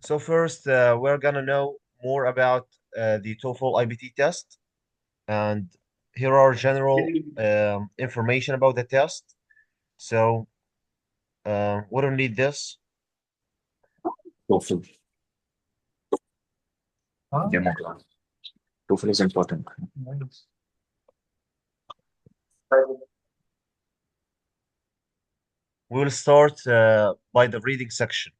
So first, we're gonna know more about the TOEFL IBT test, and here are general information about the test. So we don't need this. TOEFL, demo class. TOEFL is important. We will start by the reading section.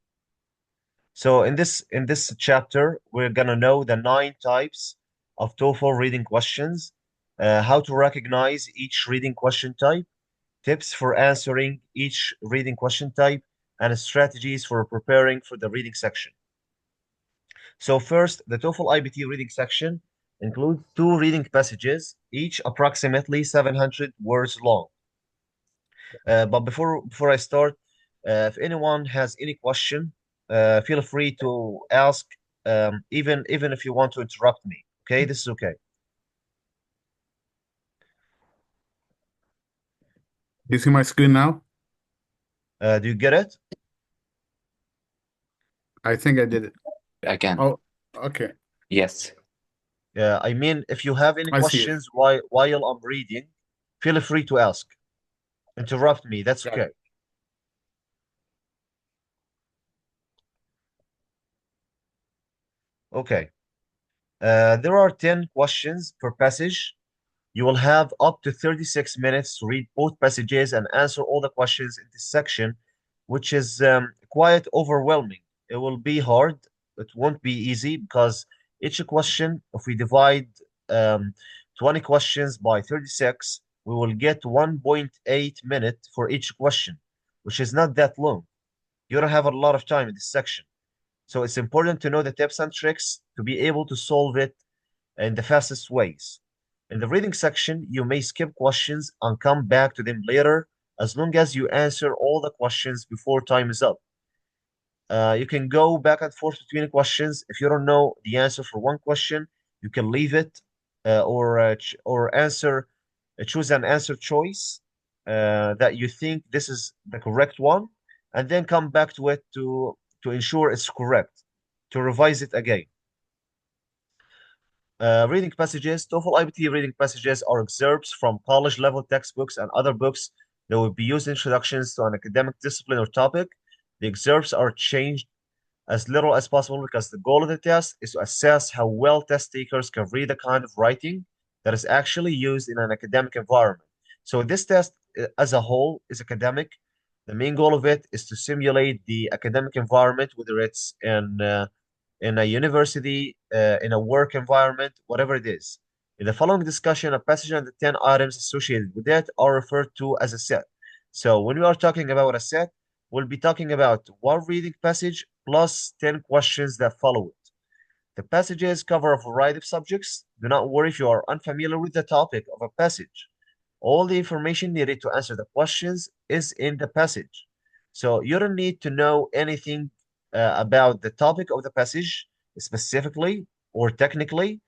So in this chapter, we're gonna know the 9 types of TOEFL reading questions, how to recognize each reading question type, tips for answering each reading question type, and strategies for preparing for the reading section. So first, the TOEFL IBT reading section includes 2 reading passages, each approximately 700 words long. But before I start, if anyone has any question, feel free to ask, even if you want to interrupt me. Okay, this is okay. You see my screen now? Do you get it? I think I did it. Again, Oh, okay. yes. I mean, if you have any I see it. questions while I'm reading, feel free to ask. Interrupt me. That's Got it. okay. Okay. There are 10 questions per passage. You will have up to 36 minutes to read both passages and answer all the questions in this section, which is quite overwhelming. It will be hard. It won't be easy because each question, if we divide 20 questions by 36, we will get 1.8 minutes for each question, which is not that long. You don't have a lot of time in this section. So it's important to know the tips and tricks to be able to solve it in the fastest ways. In the reading section, you may skip questions and come back to them later as long as you answer all the questions before time is up. You can go back and forth between questions. If you don't know the answer for one question, you can leave it or choose an answer choice that you think this is the correct one, and then come back to it to ensure it's correct, to revise it again. Reading passages, TOEFL IBT reading passages are excerpts from college level textbooks and other books that will be used in introductions to an academic discipline or topic. The excerpts are changed as little as possible because the goal of the test is to assess how well test takers can read the kind of writing that is actually used in an academic environment. So this test as a whole is academic. The main goal of it is to simulate the academic environment, whether it's in a university, in a work environment, whatever it is. In the following discussion, a passage and the 10 items associated with it are referred to as a set. So when we are talking about a set, we'll be talking about one reading passage plus 10 questions that follow it. The passages cover a variety of subjects. Do not worry if you are unfamiliar with the topic of a passage. All the information needed to answer the questions is in the passage. So you don't need to know anything about the topic of the passage specifically or technically.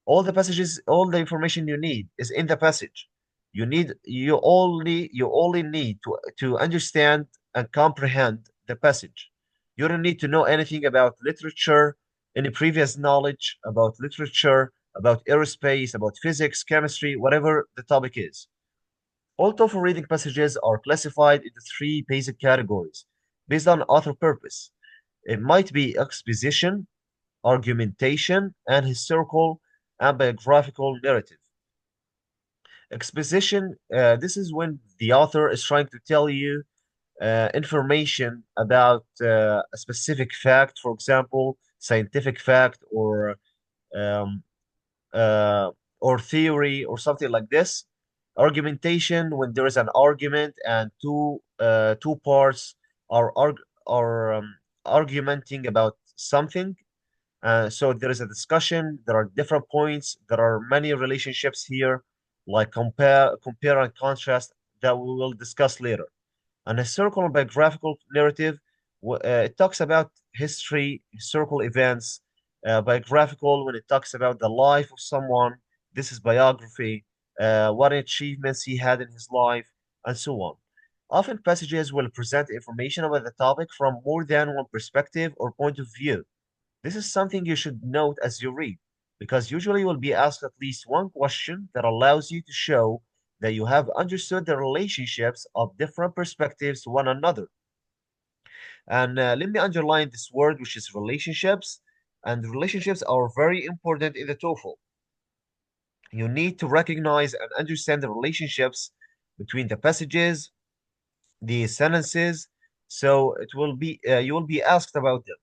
All the information you need is in the passage. You only need to understand and comprehend the passage. You don't need to know anything about literature, any previous knowledge about literature, about aerospace, about physics, chemistry, whatever the topic is. All TOEFL reading passages are classified into 3 basic categories based on author purpose. It might be exposition, argumentation, and historical and biographical narrative. Exposition, this is when the author is trying to tell you information about a specific fact, for example, scientific fact um, uh, or theory or something like this. Argumentation, when there is an argument and two parts are argumenting about something. So there is a discussion. There are different points. There are many relationships here, like compare and contrast that we will discuss later. And historical and biographical narrative, it talks about history, historical events. Biographical, when it talks about the life of someone, this is biography, what achievements he had in his life, and so on. Often passages will present information about the topic from more than one perspective or point of view. This is something you should note as you read, because usually you will be asked at least one question that allows you to show that you have understood the relationships of different perspectives to one another. And let me underline this word, which is relationships. And relationships are very important in the TOEFL. You need to recognize and understand the relationships between the passages, the sentences. So it will be you will be asked about them.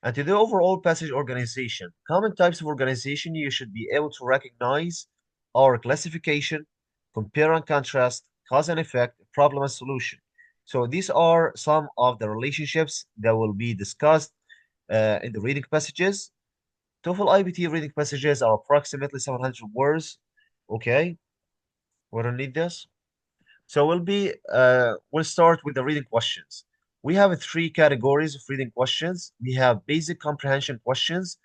And to the overall passage organization, common types of organization you should be able to recognize are classification, compare and contrast, cause and effect, problem and solution. So these are some of the relationships that will be discussed in the reading passages. TOEFL IBT reading passages are approximately 700 words. Okay, we don't need this. So we'll start with the reading questions. We have three categories of reading questions. We have basic comprehension questions,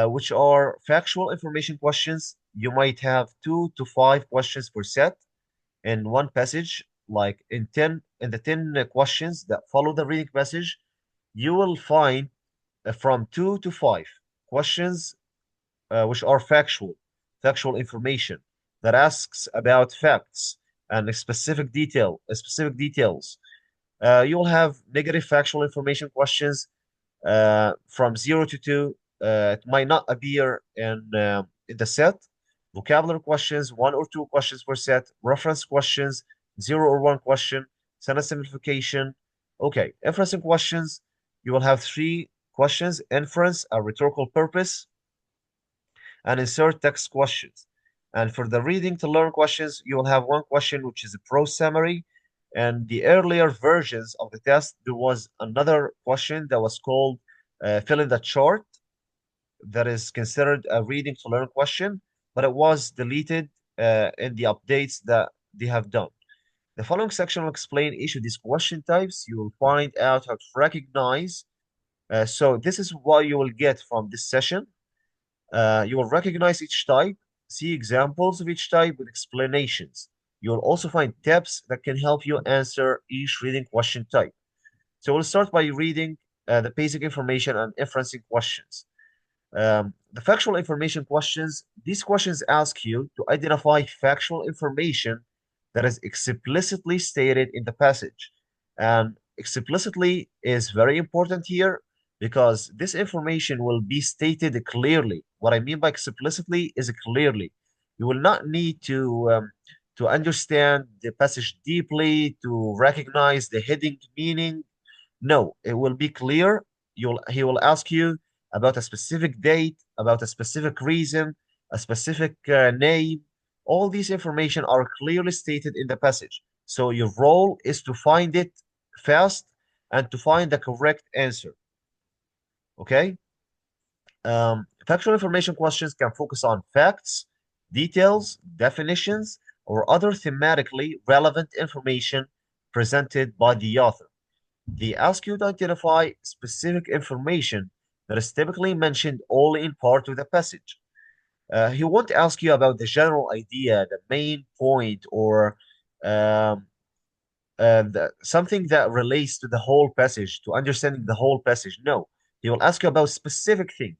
which are factual information questions. You might have 2 to 5 questions per set in one passage, like in the 10 questions that follow the reading passage, you will find from 2 to 5 questions which are factual information that asks about facts and specific details. You'll have negative factual information questions from 0 to 2. It might not appear in the set. Vocabulary questions, 1 or 2 questions per set. Reference questions, 0 or 1 question. Sentence simplification. Okay, inferencing questions. You will have 3 questions: inference, a rhetorical purpose, and insert text questions. And for the reading to learn questions, you will have 1 question, which is a prose summary. And the earlier versions of the test, there was another question that was called fill in the chart, that is considered a reading to learn question, but it was deleted in the updates that they have done. The following section will explain each of these question types. You will find out how to recognize. So this is what you will get from this session. You will recognize each type, see examples of each type with explanations. You will also find tips that can help you answer each reading question type. So we'll start by reading the basic information and inferencing questions. The factual information questions, these questions ask you to identify factual information that is explicitly stated in the passage. And explicitly is very important here because this information will be stated clearly. What I mean by explicitly is clearly. You will not need to understand the passage deeply, to recognize the hidden meaning. No, it will be clear. He will ask you about a specific date, about a specific reason, a specific name. All these information are clearly stated in the passage. So your role is to find it fast and to find the correct answer. Okay? Factual information questions can focus on facts, details, definitions, or other thematically relevant information presented by the author. They ask you to identify specific information that is typically mentioned only in part of the passage. He won't ask you about the general idea, the main point, or um, something that relates to the whole passage, to understanding the whole passage. No, he will ask you about specific thing,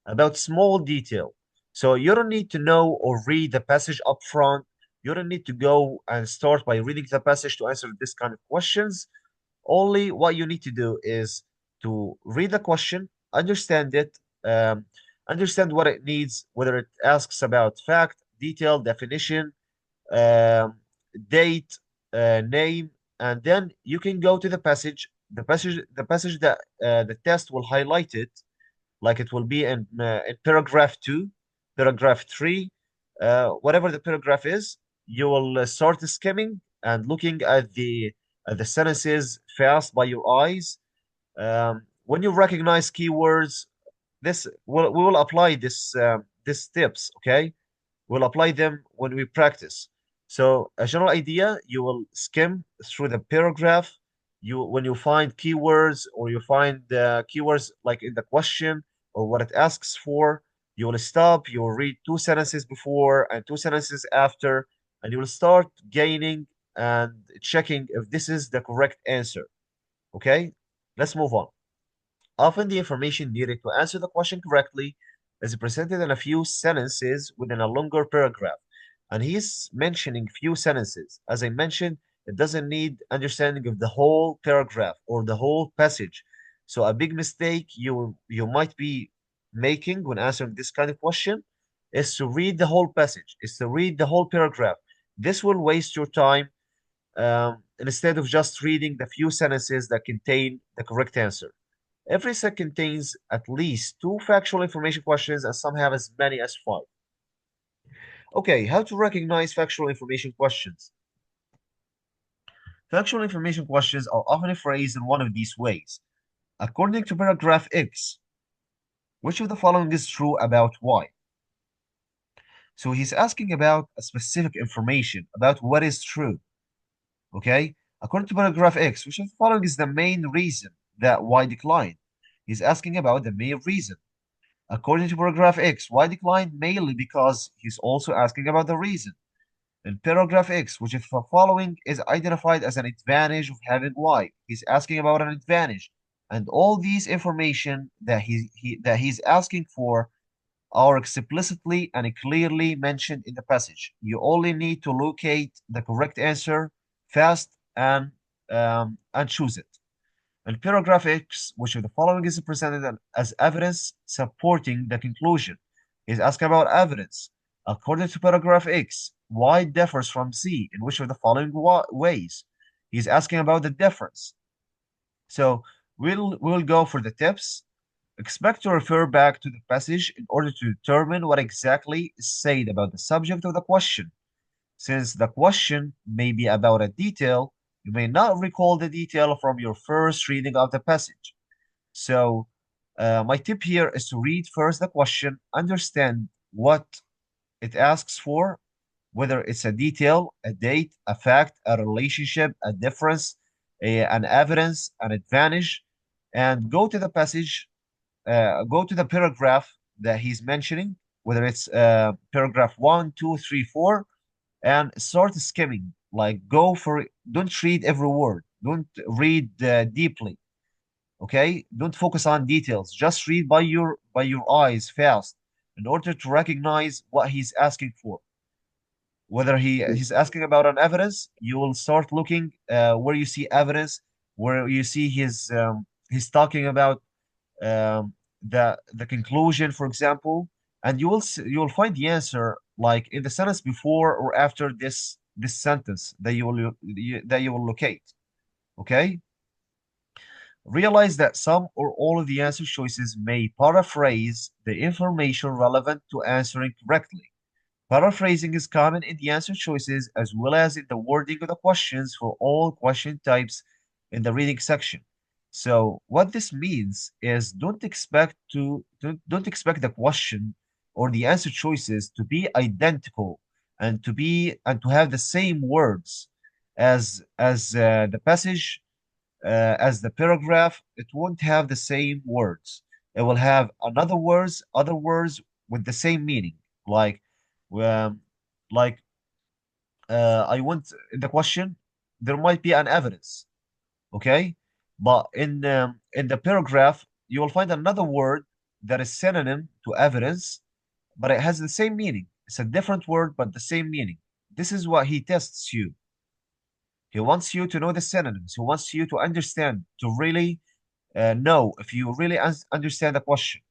about small detail. So you don't need to know or read the passage up front. You don't need to go and start by reading the passage to answer this kind of questions. Only what you need to do is to read the question, understand it, understand what it needs, whether it asks about fact, detail, definition, um, date, name, and then you can go to the passage. The passage that the test will highlight it, like it will be in paragraph 2, paragraph 3, whatever the paragraph is. You will start skimming and looking at the sentences fast by your eyes. When you recognize keywords, we will apply this tips. Okay, we'll apply them when we practice. So a general idea, you will skim through the paragraph. When you find keywords or you find keywords like in the question or what it asks for, you will stop. You will read 2 sentences before and 2 sentences after, and you will start gaining and checking if this is the correct answer. Okay, let's move on. Often the information needed to answer the question correctly is presented in a few sentences within a longer paragraph. And he's mentioning few sentences. As I mentioned, it doesn't need understanding of the whole paragraph or the whole passage. So a big mistake you might be making when answering this kind of question is to read the whole passage, is to read the whole paragraph. This will waste your time instead of just reading the few sentences that contain the correct answer. Every set contains at least 2 factual information questions, and some have as many as 5. Okay, how to recognize factual information questions? Factual information questions are often phrased in one of these ways. According to paragraph X, which of the following is true about Y? So he's asking about a specific information, about what is true. Okay? According to paragraph X, which of the following is the main reason that Y declined? He's asking about the main reason. According to paragraph X, Y declined mainly because he's also asking about the reason. In paragraph X, which if the following is identified as an advantage of having Y, he's asking about an advantage. And all these information that he's asking for are explicitly and clearly mentioned in the passage. You only need to locate the correct answer fast and choose it. In paragraph X, which of the following is presented as evidence supporting the conclusion, is asking about evidence. According to paragraph X, Y differs from Z in which of the following ways? He's asking about the difference. So we'll go for the tips. Expect to refer back to the passage in order to determine what exactly is said about the subject of the question. Since the question may be about a detail, you may not recall the detail from your first reading of the passage. So my tip here is to read first the question, understand what it asks for, whether it's a detail, a date, a fact, a relationship, a difference, an evidence, an advantage, and go to the passage, go to the paragraph that he's mentioning, whether it's paragraph 1, 2, 3, 4, and start skimming. Like go for it. Don't read every word. Don't read deeply. Okay? Don't focus on details. Just read by your eyes fast in order to recognize what he's asking for. Whether he's asking about an evidence, you will start looking where you see evidence, where you see he's talking about the conclusion, for example, and you will find the answer like in the sentence before or after this sentence that you will locate. Okay? Realize that some or all of the answer choices may paraphrase the information relevant to answering correctly. Paraphrasing is common in the answer choices as well as in the wording of the questions for all question types in the reading section. So what this means is don't expect the question or the answer choices to be identical and to have the same words as the passage as the paragraph. It won't have the same words. It will have other words with the same meaning. Um, like I want in the question, there might be an evidence, okay? But in the paragraph, you will find another word that is synonym to evidence, but it has the same meaning. It's a different word, but the same meaning. This is what he tests you. He wants you to know the synonyms. He wants you to understand, to really know if you really understand the question.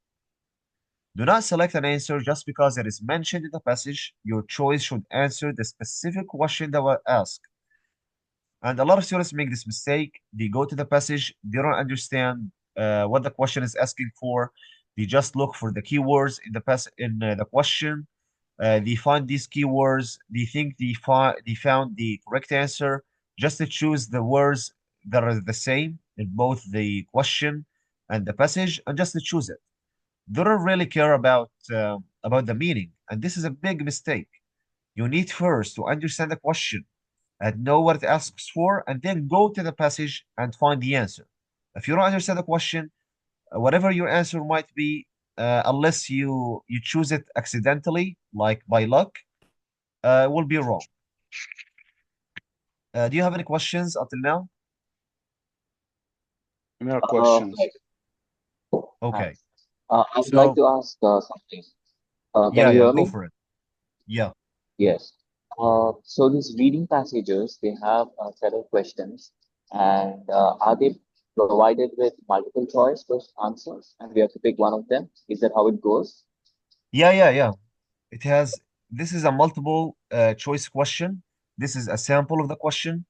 Do not select an answer just because it is mentioned in the passage. Your choice should answer the specific question that was asked. And a lot of students make this mistake. They go to the passage, they don't understand what the question is asking for. They just look for the keywords in the question. They find these keywords. They think they found the correct answer just to choose the words that are the same in both the question and the passage, and just to choose it. They don't really care about the meaning, and this is a big mistake. You need first to understand the question and know what it asks for, and then go to the passage and find the answer. If you don't understand the question, whatever your answer might be, unless you choose it accidentally, like by luck, will be wrong. Do you have any questions until now? Any more questions? Okay. I would like So to ask something. Can yeah, you yeah, hear go me? for it. Yeah. Yes. So these reading passages, they have a set of questions, and are they provided with multiple choice first answers, and we have to pick one of them? Is that how it goes? Yeah, yeah, yeah. It has, this is a multiple choice question. This is a sample of the question.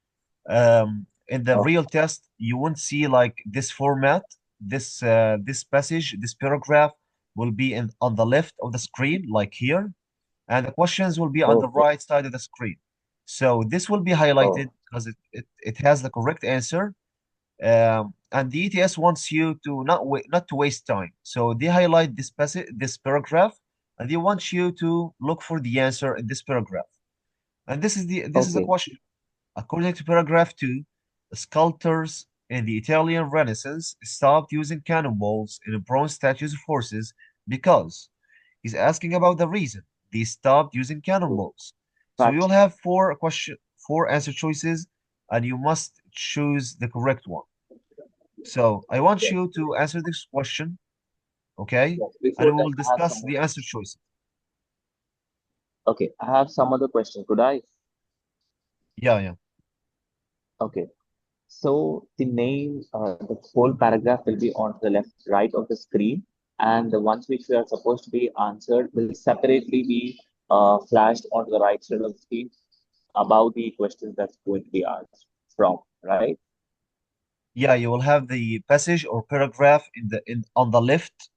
In the Okay. real test, you won't see like this format. This passage, this paragraph will be in on the left of the screen, like here, and the questions will be on the Okay. right side of the screen. So this will be Oh, highlighted because it has the correct answer. And the ETS wants you to not to waste time. So they highlight this passage, this paragraph, and they want you to look for the answer in this paragraph. And this is a okay. question. According to paragraph 2, sculptors in the Italian Renaissance stopped using cannonballs in bronze statues of horses because he's asking about the reason they stopped using cannonballs. So you'll Fact. have four answer choices, and you must choose the correct one. So I want Yes. you to answer this question, okay? Yes. And Before we that, will I have discuss some more the answer questions. choices. Okay, I have some other question. Could I? Yeah, yeah. Okay. So the name, the whole paragraph will be on the left, right of the screen, and the ones which we are supposed to be answered will separately be flashed on the right side of the screen above the questions that's going to be asked from, right? Yeah, you will have the passage or paragraph in on the left,